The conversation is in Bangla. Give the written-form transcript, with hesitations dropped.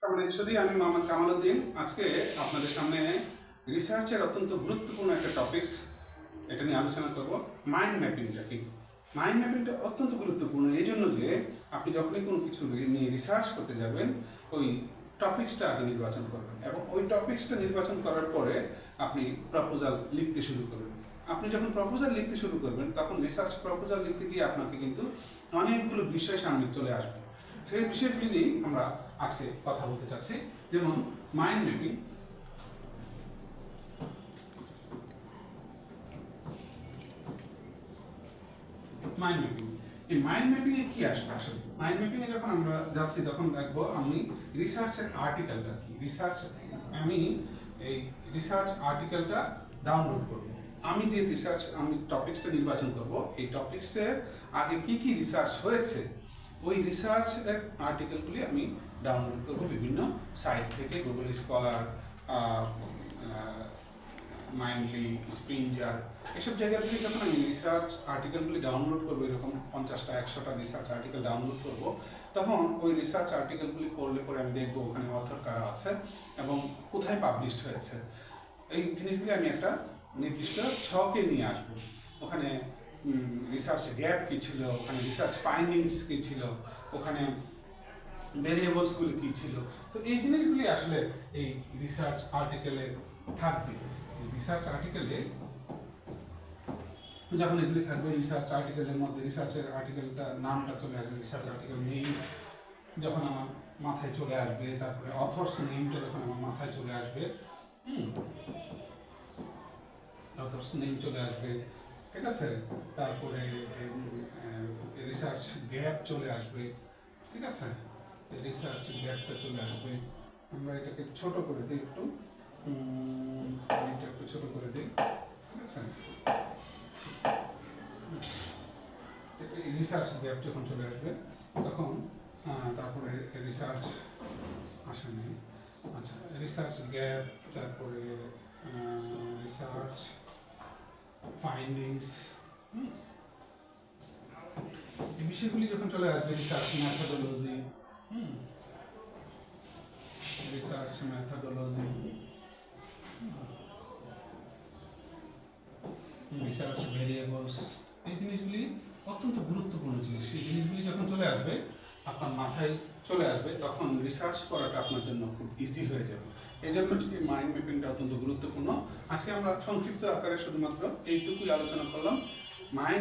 সম্মানিত সুধী, আমি মোহাম্মদ কামাল উদ্দিন। আজকে আপনাদের সামনে রিসার্চের অত্যন্ত গুরুত্বপূর্ণ একটা টপিকস এটা নিয়ে আলোচনা করব। মাইন্ড ম্যাপিংটা কি? মাইন্ড ম্যাপিংটা অত্যন্ত গুরুত্বপূর্ণ এই জন্য যে আপনি যখনই কোনো কিছু নিয়ে রিসার্চ করতে যাবেন, ওই টপিক্সটা আগে নির্বাচন করবেন এবং ওই টপিক্সটা নির্বাচন করার পরে আপনি প্রপোজাল লিখতে শুরু করবেন। আপনি যখন প্রপোজাল লিখতে শুরু করবেন তখন রিসার্চ প্রপোজাল লিখতে গিয়ে আপনাকে কিন্তু অনেকগুলো বিষয় সামনে চলে আসবে। সেই বিষয়গুলি নিয়ে আমরা আজকে কথা বলতে চাচ্ছি। যেমন মাইন্ড ম্যাপিং। মাইন্ড ম্যাপিং, এই মাইন্ড ম্যাপিং এ কি আসবে? আসলে মাইন্ড ম্যাপিং এ যখন আমরা যাচ্ছি তখন দেখবো আমি রিসার্চের আর্টিকেলটা কি, আমি এই রিসার্চ আর্টিকেলটা ডাউনলোড করব। আমি যে আমি টপিকসটা নির্বাচন করব, এই টপিকসের আগে কি কি রিসার্চ হয়েছে ওই রিসার্চের আর্টিকেলগুলি আমি ডাউনলোড করব বিভিন্ন সাইট থেকে, গুগল স্কলার, মাইন্ডলি, স্প্রিঞ্জার, এসব জায়গা থেকে যখন আমি রিসার্চ আর্টিকেলগুলি ডাউনলোড করবো, এরকম 50টা 100টা রিসার্চ আর্টিকেল ডাউনলোড করব, তখন ওই রিসার্চ আর্টিকেলগুলি পড়লে পরে আমি দেখবো ওখানে অথর কারা আছে এবং কোথায় পাবলিশড হয়েছে। এই জিনিসগুলি আমি একটা নির্দিষ্ট ছকে নিয়ে আসবো। ওখানে রিসার্চ গ্যাপ কি ছিল, ওখানে রিসার্চ ফাইন্ডিংস কি ছিল, ওখানে ভেরিয়েবলসগুলি কি ছিল। তো এই জিনিসগুলি আসলে এই রিসার্চ আর্টিকেলে থাকবে। রিসার্চ আর্টিকেলে যখন এগুলি থাকবে, রিসার্চ আর্টিকেলের মধ্যে রিসার্চের আর্টিকেলটা নামটা চলে আসবে, রিসার্চ আর্টিকেল নেম যখন আমার মাথায় চলে আসবে, তারপরে অথর্স নেমটা যখন আমার মাথায় চলে আসবে, অথর্স নেম চলে আসবে, ঠিক আছে, তারপরে রিসার্চ গ্যাপ চলে আসবে, ঠিক আছে, রিসার্চ গ্যাপটা চলে আসবে। আমরা এটাকে ছোট করে দিই একটু, এটা একটু ছোট করে দিই, ঠিক আছে। রিসার্চ গ্যাপ যখন চলে আসবে তখন তারপরে রিসার্চ আসেনি, আচ্ছা, রিসার্চ গ্যাপ, তারপরে রিসার্চ ফাইন্ডিংস, এই বিষয়গুলি যখন চলে আসবে, research methodology, research methodology, research variables, এই জিনিসগুলি অত্যন্ত গুরুত্বপূর্ণ জিনিস। এই জিনিসগুলি যখন চলে আসবে, আপনার মাথায় চলে আসবে, তখন রিসার্চ করাটা আপনার জন্য খুব ইজি হয়ে যাবে। এই জন্য মাইন্ড ম্যাপিংটা অত্যন্ত গুরুত্বপূর্ণ। আজকে আমরা সংক্ষিপ্ত আকারে শুধুমাত্র এইটুকুই আলোচনা করলাম। মাইন্ড